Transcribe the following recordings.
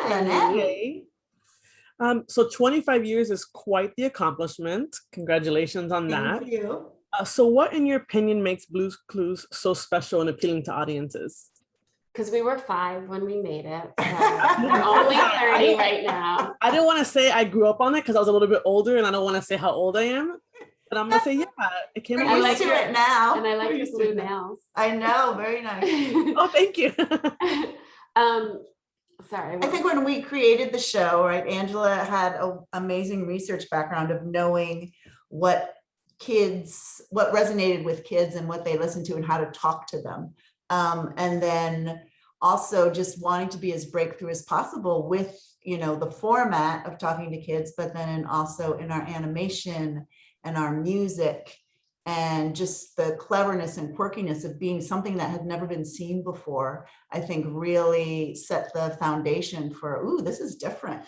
Lynette. Hey. So 25 years is quite the accomplishment. Congratulations on that. Thank you. So what, in your opinion, makes Blue's Clues so special and appealing to audiences? Because we were 5 when we made it. So we're only 30 right now. I didn't want to say I grew up on it because I was a little bit older, and I don't want to say how old I am. But I'm gonna say, yeah, it came out. We're used to it now. And I like your blue nails. I know, very nice. Oh, thank you. Sorry. I think when we created the show, right, Angela had an amazing research background of knowing what resonated with kids and what they listened to and how to talk to them. And then also just wanting to be as breakthrough as possible with, the format of talking to kids, but then also in our animation and our music and just the cleverness and quirkiness of being something that had never been seen before, I think really set the foundation for, ooh, this is different.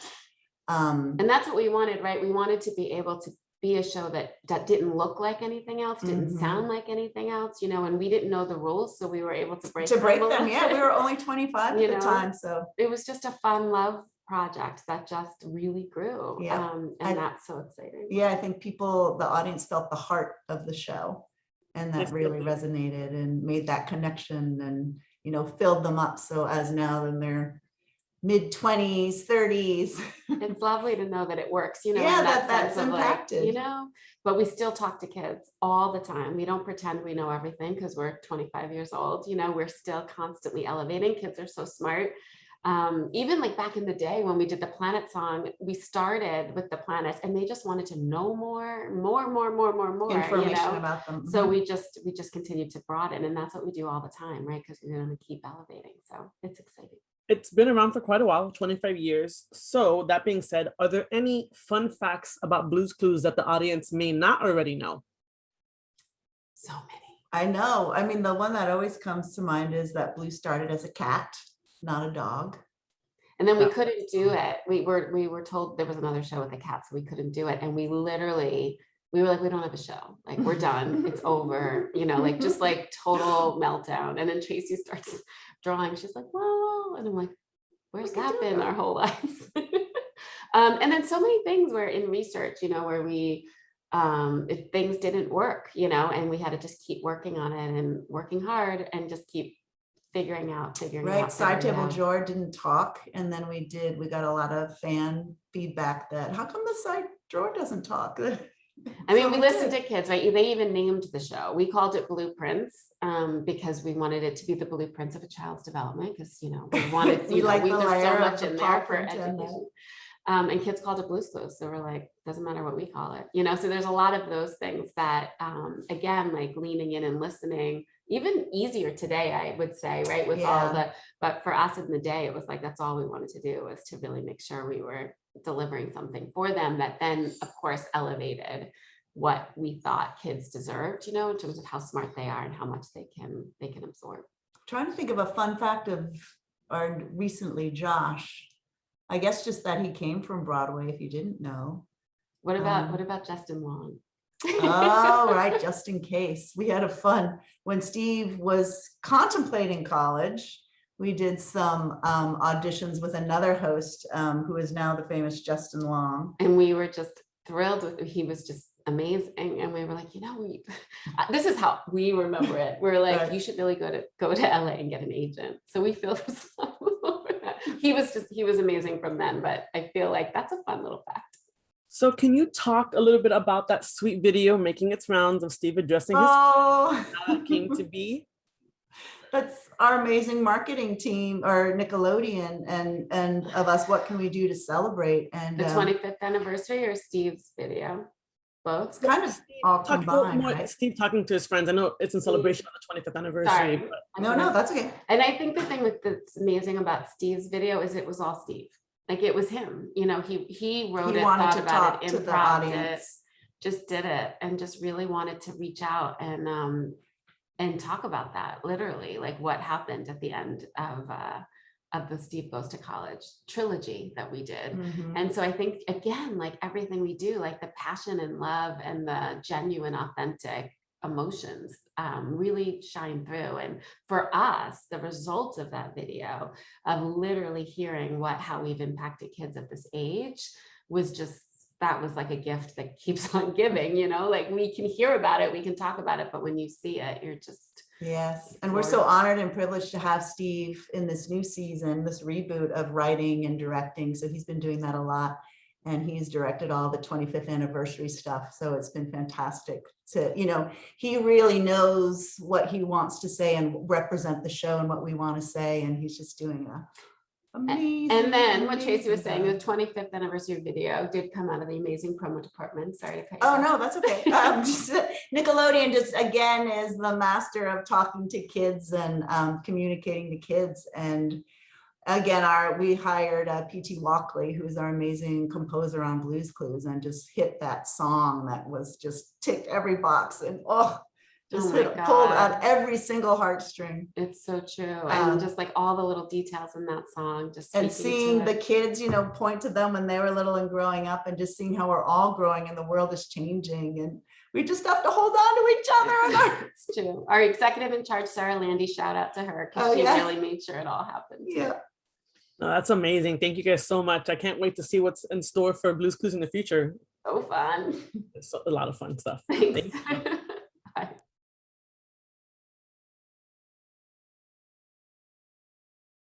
And that's what we wanted, right? We wanted to be able to be a show that didn't look like anything else, didn't sound like anything else, and we didn't know the rules, so we were able to break them. Yeah, we were only 25 at the time, so it was just a fun love project that just really grew. Yeah. And that's so exciting. Yeah, I think the audience felt the heart of the show, and that really resonated and made that connection and, filled them up. So as now in their mid-20s, 30s. It's lovely to know that it works, yeah, in that's sense of impacted. But we still talk to kids all the time. We don't pretend we know everything because we're 25 years old. We're still constantly elevating. Kids are so smart. Even like back in the day when we did the planet song, we started with the planets and they just wanted to know more Information about them. So we just continued to broaden, and that's what we do all the time, right? Because we're going to keep elevating. So it's exciting. It's been around for quite a while, 25 years. So that being said, are there any fun facts about Blue's Clues that the audience may not already know? So many. I know. I mean, the one that always comes to mind is that Blue started as a cat, not a dog. And then we couldn't do it. We were told there was another show with the cats, so we couldn't do it. And we were like, we don't have a show. Like, we're done. It's over. Just like total meltdown. And then Tracy starts drawing. She's like, whoa. And I'm like, where's that been our whole lives? And then so many things were in research, where we, if things didn't work, and we had to just keep working on it and working hard and just keep figuring out. Right. Side Table Drawer didn't talk. And then we got a lot of fan feedback that how come the side drawer doesn't talk? I mean, we listened to kids, right? They even named the show. We called it Blueprints because we wanted it to be the blueprints of a child's development because, we wanted, there's so much in there for education. And kids called it Blue's Clues. So we're like, doesn't matter what we call it, so there's a lot of those things that, again, like leaning in and listening, even easier today, I would say, right? With but for us in the day, it was like, that's all we wanted to do was to really make sure we were delivering something for them that then, of course, elevated what we thought kids deserved, in terms of how smart they are and how much they can absorb. Trying to think of a fun fact of our recently Josh. I guess just that he came from Broadway, if you didn't know. What about Justin Long? Oh, right. Just in case. We had a fun when Steve was contemplating college. We did some auditions with another host who is now the famous Justin Long. And we were just thrilled with, he was just amazing. And we were like, this is how we remember it. We're like, right. You should really go to LA and get an agent. So we feel responsible for that. He was amazing from then, but I feel like that's a fun little fact. So can you talk a little bit about that sweet video making its rounds of Steve addressing his how it came to be? That's our amazing marketing team or Nickelodeon and of us. What can we do to celebrate? And the 25th anniversary or Steve's video? Both. It's kind of all combined, right? Steve talking to his friends. I know it's in celebration of the 25th anniversary. But... No, that's okay. And I think the thing that's amazing about Steve's video is it was all Steve. Like it was him, he wrote it, thought about it, improv it, just did it, and just really wanted to reach out and talk about that, literally, like what happened at the end of the Steve Goes to College trilogy that we did. Mm-hmm. And so I think, again, like everything we do, like the passion and love and the genuine, authentic emotions really shine through. And for us, the results of that video of literally hearing how we've impacted kids at this age was just, that was like a gift that keeps on giving, you know, like we can hear about it, we can talk about it, but when you see it, you're just. Yes. And we're so honored and privileged to have Steve in this new season, this reboot of writing and directing. So he's been doing that a lot. And he's directed all the 25th anniversary stuff. So it's been fantastic to, you know, he really knows what he wants to say and represent the show and what we want to say. And he's just doing a amazing. And then what Tracy was saying, the 25th anniversary video did come out of the amazing promo department. Sorry to cut you off. No, that's okay. Nickelodeon just again is the master of talking to kids and communicating to kids. And again, we hired P.T. Walkley, who's our amazing composer on Blue's Clues, and just hit that song that was just ticked every box and pulled out every single heartstring. It's so true. And just like all the little details in that song, just and seeing the kids, you know, point to them when they were little and growing up, and just seeing how we're all growing and the world is changing, and we just have to hold on to each other. It's true. Our executive in charge, Sarah Landy, shout out to her, because she really made sure it all happened. Yeah. No, that's amazing. Thank you guys so much. I can't wait to see what's in store for Blue's Clues in the future. So fun. It's a lot of fun stuff. Thanks. Thank you.